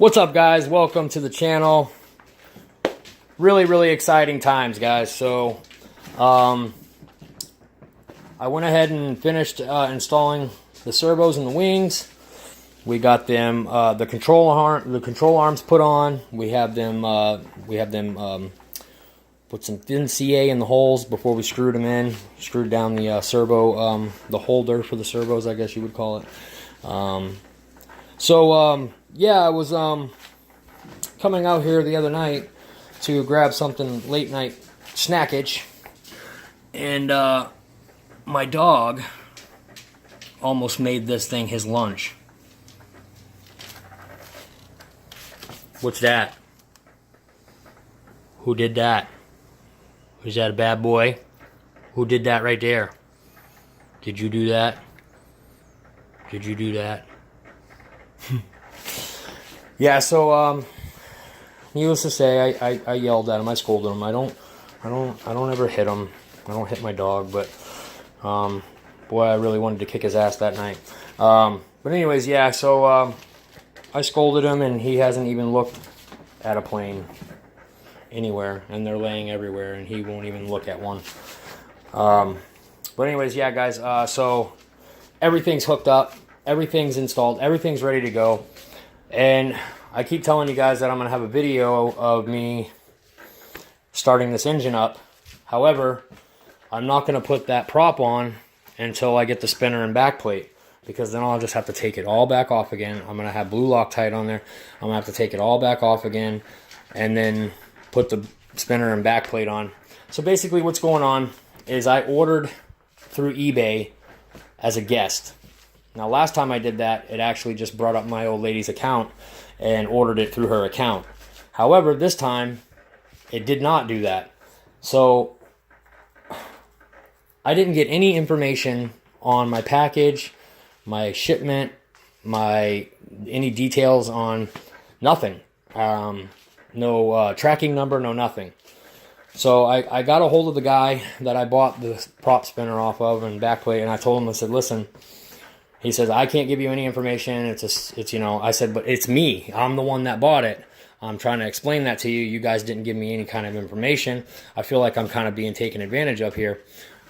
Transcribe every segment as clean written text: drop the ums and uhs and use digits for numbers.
What's up, guys? Welcome to the channel. Really exciting times, guys. So I went ahead and finished installing the servos and the wings. We got them the control arms put on. We have them put some thin CA in the holes before we screwed them in. Screwed down the servo, the holder for the servos, I guess you would call it. Yeah, I was coming out here the other night to grab something late night snackage, and my dog almost made this thing his lunch. What's that? Who did that? Was that a bad boy? Who did that right there? Did you do that? Did you do that? Yeah, so needless to say, I yelled at him. I scolded him. I don't ever hit him. I don't hit my dog, but boy, I really wanted to kick his ass that night. But anyways, yeah, so I scolded him, and he hasn't even looked at a plane anywhere, and they're laying everywhere, and he won't even look at one. But anyways, yeah, guys, so everything's hooked up, everything's installed, everything's ready to go. And I keep telling you guys that I'm going to have a video of me starting this engine up. However, I'm not going to put that prop on until I get the spinner and back plate, because then I'll just have to take it all back off again. I'm going to have blue Loctite on there. I'm going to have to take it all back off again and then put the spinner and back plate on. So basically what's going on is I ordered through eBay as a guest. Now, last time I did that, it actually just brought up my old lady's account and ordered it through her account. However, this time, it did not do that. So, I didn't get any information on my package, my shipment, any details on nothing. No tracking number, no nothing. So, I got a hold of the guy that I bought the prop spinner off of and backplate, and I told him, I said, listen, he says, I can't give you any information. It's you know, I said, but it's me. I'm the one that bought it. I'm trying to explain that to you. You guys didn't give me any kind of information. I feel like I'm kind of being taken advantage of here.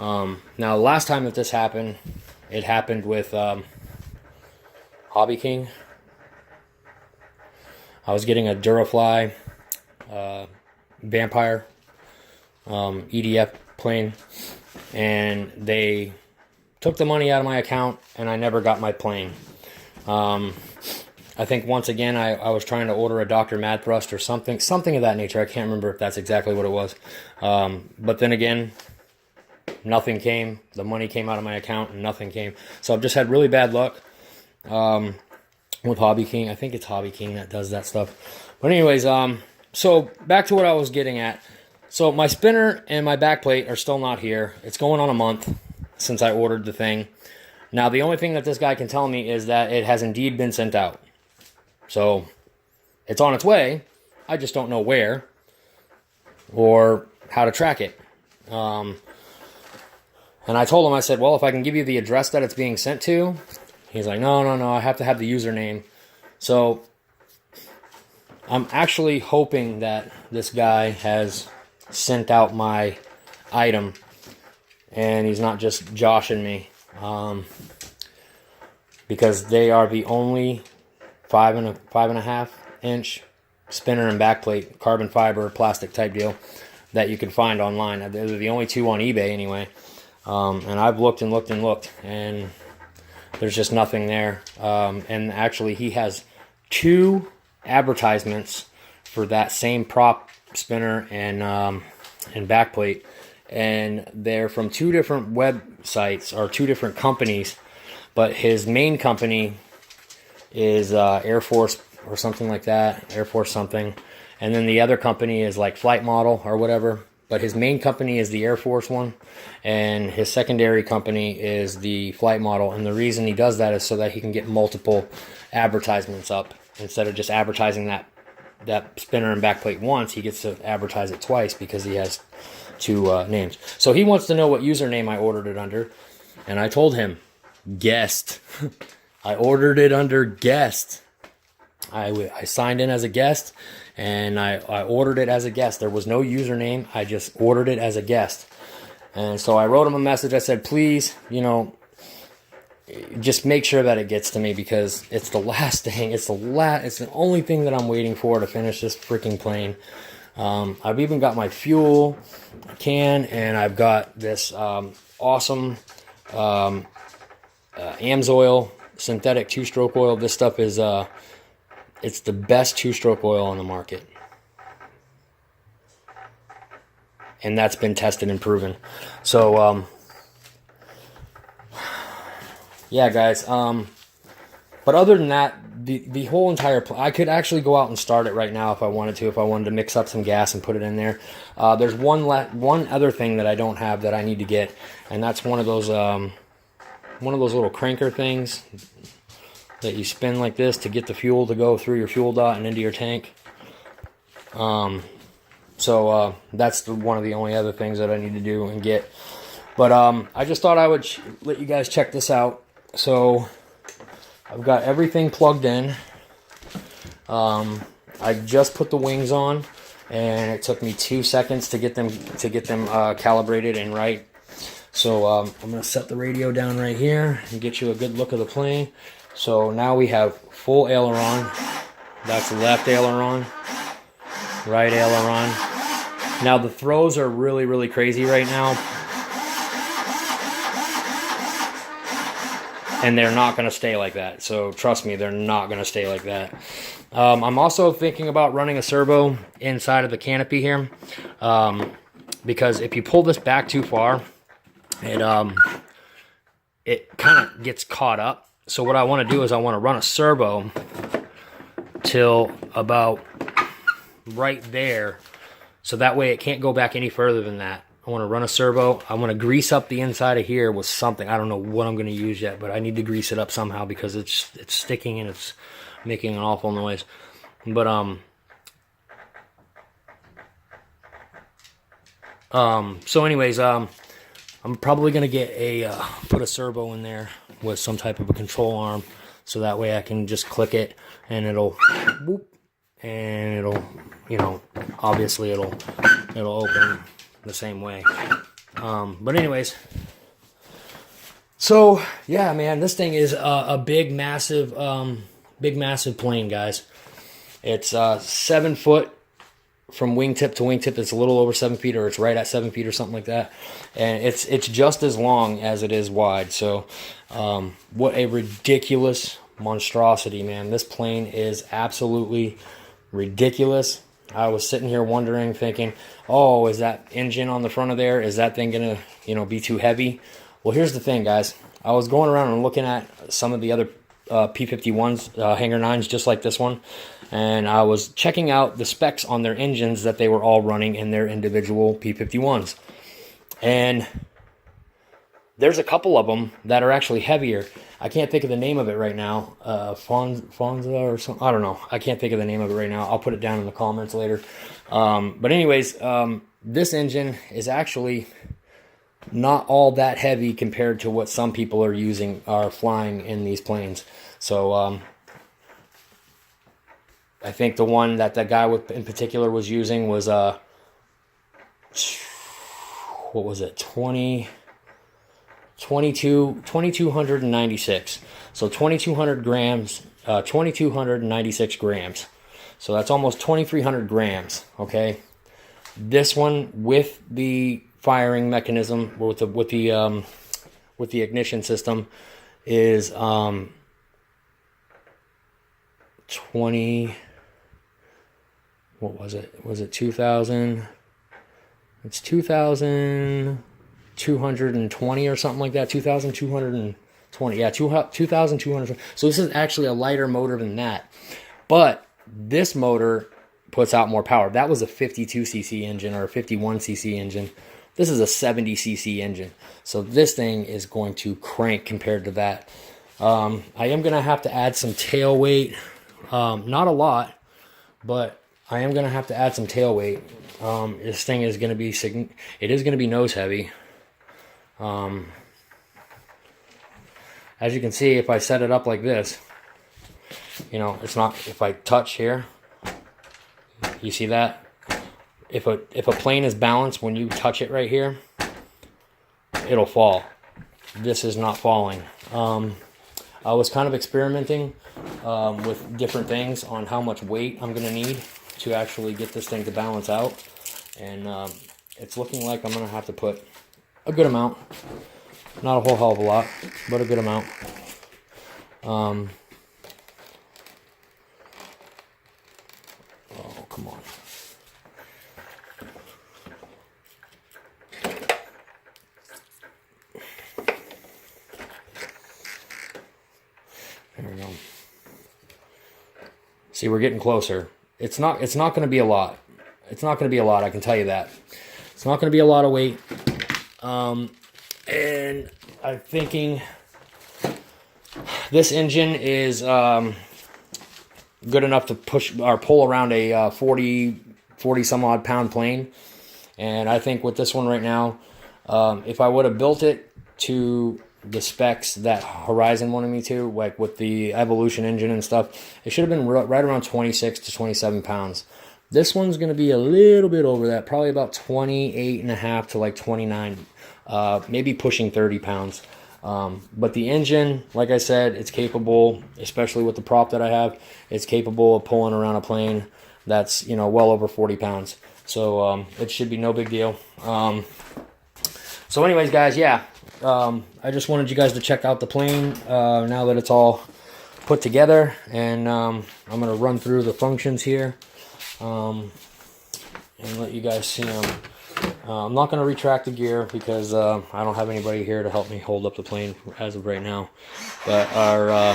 Now, the last time that this happened, it happened with Hobby King. I was getting a Durafly Vampire EDF plane, and they took the money out of my account, and I never got my plane. I think once again I was trying to order a Dr. Mad Thrust or something of that nature. I can't remember if that's exactly what it was. But then again, nothing came. The money came out of my account, and nothing came. So I've just had really bad luck with Hobby King. I think it's Hobby King that does that stuff. But anyways, so back to what I was getting at. So my spinner and my backplate are still not here. It's going on a month since I ordered the thing. Now, the only thing that this guy can tell me is that it has indeed been sent out. So, it's on its way. I just don't know where or how to track it. And I told him, I said, well, if I can give you the address that it's being sent to. He's like, no, I have to have the username. So, I'm actually hoping that this guy has sent out my item, and he's not just joshing me, because they are the only 5.5 inch spinner and backplate, carbon fiber, plastic type deal that you can find online. They're the only two on eBay anyway. And I've looked and looked and looked, and there's just nothing there. And actually, he has two advertisements for that same prop spinner and backplate. And they're from two different websites or two different companies, but his main company is Air Force or something like that, Air Force something, and then the other company is like Flight Model or whatever, but his main company is the Air Force one, and his secondary company is the Flight Model, and the reason he does that is so that he can get multiple advertisements up. Instead of just advertising that spinner and backplate once, he gets to advertise it twice because he has two names. So he wants to know what username I ordered it under, and I told him guest. I ordered it under guest. I signed in as a guest, and I ordered it as a guest. There was no username. I just ordered it as a guest. And so I wrote him a message. I said, please, just make sure that it gets to me, because it's the last thing. It's the only thing that I'm waiting for to finish this freaking plane. I've even got my fuel can, and I've got this awesome AMSOIL synthetic 2-stroke oil. This stuff is it's the best 2-stroke oil on the market, and that's been tested and proven. So yeah, guys. But other than that, the whole entire I could actually go out and start it right now if I wanted to. If I wanted to mix up some gas and put it in there. There's one other thing that I don't have that I need to get, and that's one of those little cranker things that you spin like this to get the fuel to go through your fuel dot and into your tank. So that's one of the only other things that I need to do and get. But I just thought I would let you guys check this out. So I've got everything plugged in. I just put the wings on, and it took me 2 seconds to get them calibrated and right. So I'm going to set the radio down right here and get you a good look of the plane. So now we have full aileron. That's left aileron, right aileron. Now the throws are really, really crazy right now, and they're not going to stay like that. So trust me, they're not going to stay like that. I'm also thinking about running a servo inside of the canopy here, because if you pull this back too far, it kind of gets caught up. So what I want to do is I want to run a servo till about right there, so that way it can't go back any further than that. I want to run a servo. I want to grease up the inside of here with something. I don't know what I'm going to use yet, but I need to grease it up somehow, because it's sticking and it's making an awful noise. But so anyways, I'm probably going to get put a servo in there with some type of a control arm, so that way I can just click it and it'll whoop, and it'll, obviously it'll open the same way. But anyways, so yeah, man, this thing is a big massive plane, guys. It's 7 foot from wingtip to wingtip. It's a little over 7 feet, or it's right at 7 feet or something like that, and it's just as long as it is wide. So what a ridiculous monstrosity, man. This plane is absolutely ridiculous. I was sitting here wondering, thinking, oh, is that engine on the front of there, is that thing gonna be too heavy? Well, here's the thing, guys. I was going around and looking at some of the other P-51s, Hangar 9s, just like this one, and I was checking out the specs on their engines that they were all running in their individual P-51s, and there's a couple of them that are actually heavier. I can't think of the name of it right now. Fonza or something. I don't know. I can't think of the name of it right now. I'll put it down in the comments later. But anyways, this engine is actually not all that heavy compared to what some people are flying in these planes. So I think the one that guy in particular was using was what was it? 2296. So 2200 grams, 2296 grams. So that's almost 2300 grams. Okay, this one with the firing mechanism, with the ignition system, is 20. What was it? Was it 2000? It's 2220 or something like that. 2220. Yeah, 2200. So this is actually a lighter motor than that. But this motor puts out more power. That was a 52cc engine or a 51cc engine. This is a 70cc engine. So this thing is going to crank compared to that. I am going to have to add some tail weight. Not a lot, but I am going to have to add some tail weight. This thing is going to be it is going to be nose heavy. As you can see, if I set it up like this, You know, it's not, if I touch here, you see that? If a plane is balanced, when you touch it right here, it'll fall. This is not falling. I was kind of experimenting with different things on how much weight I'm going to need to actually get this thing to balance out. And it's looking like I'm going to have to put a good amount. Not a whole hell of a lot, but a good amount. Oh, come on. There we go. See, we're getting closer. It's not going to be a lot. It's not going to be a lot, I can tell you that. It's not going to be a lot of weight. And I'm thinking this engine is good enough to push or pull around a 40 some odd pound plane. And I think with this one right now, if I would have built it to the specs that Horizon wanted me to, like with the Evolution engine and stuff, it should have been right around 26 to 27 pounds. This one's going to be a little bit over that, probably about 28 and a half to like 29, maybe pushing 30 pounds. But the engine, like I said, it's capable, especially with the prop that I have, it's capable of pulling around a plane that's, you know, well over 40 pounds. So it should be no big deal. So anyways, guys, yeah, I just wanted you guys to check out the plane now that it's all put together. And I'm going to run through the functions here. And let you guys see them. I'm not going to retract the gear because I don't have anybody here to help me hold up the plane as of right now. But our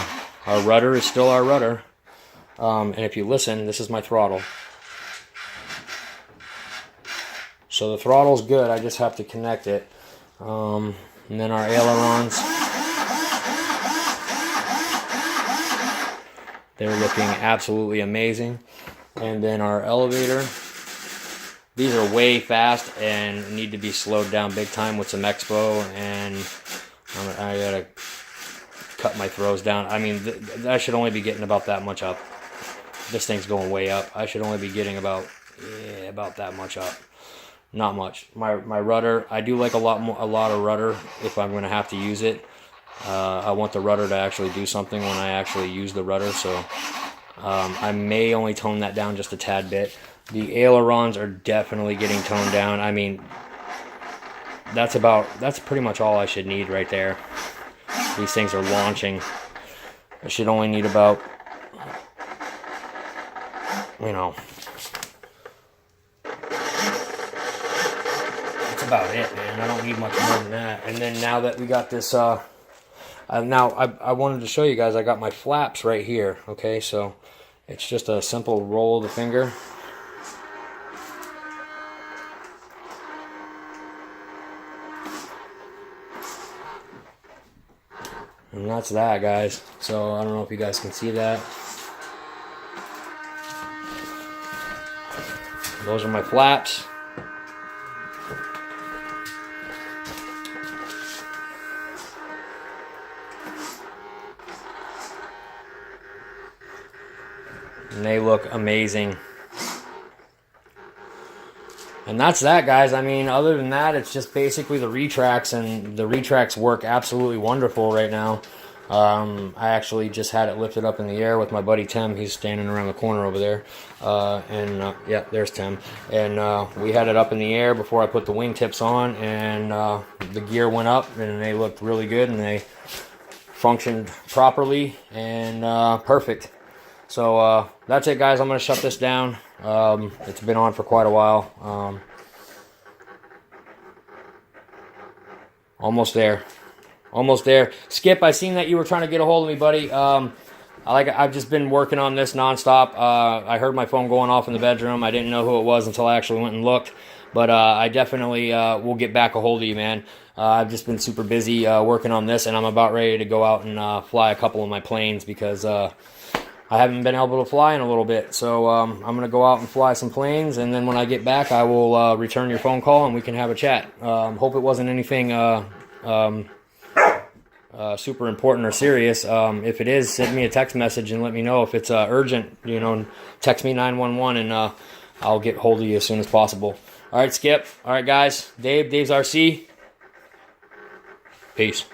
rudder is still our rudder. And if you listen, this is my throttle. So the throttle's good. I just have to connect it. And then our ailerons. They're looking absolutely amazing. And then our elevator, these are way fast and need to be slowed down big time with some expo, and I gotta cut my throws down. I mean, I should only be getting about that much up. This thing's going way up. I should only be getting about that much up. Not much. My rudder, I do like a lot of rudder if I'm gonna have to use it. I want the rudder to actually do something when I actually use the rudder, so I may only tone that down just a tad bit. The ailerons are definitely getting toned down. I mean, that's pretty much all I should need right there. These things are launching. I should only need about, you know, that's about it, man. I don't need much more than that. And then now that we got this, now I wanted to show you guys, I got my flaps right here, okay? So it's just a simple roll of the finger. And that's that, guys. So I don't know if you guys can see that. Those are my flaps. And they look amazing. And that's that, guys. I mean, other than that, it's just basically the retracts, and the retracts work absolutely wonderful right now. I actually just had it lifted up in the air with my buddy Tim. He's standing around the corner over there. Yeah, there's Tim. And we had it up in the air before I put the wingtips on, and the gear went up, and they looked really good, and they functioned properly and perfect. So that's it, guys. I'm going to shut this down. It's been on for quite a while. Almost there. Almost there. Skip, I seen that you were trying to get a hold of me, buddy. I've just been working on this nonstop. I heard my phone going off in the bedroom. I didn't know who it was until I actually went and looked. But I definitely will get back a hold of you, man. I've just been super busy working on this, and I'm about ready to go out and fly a couple of my planes because I haven't been able to fly in a little bit. So I'm going to go out and fly some planes, and then when I get back, I will return your phone call, and we can have a chat. Hope it wasn't anything super important or serious. If it is, send me a text message and let me know if it's urgent. You know, text me 911 and I'll get hold of you as soon as possible. All right, Skip. All right, guys. Dave's RC. Peace.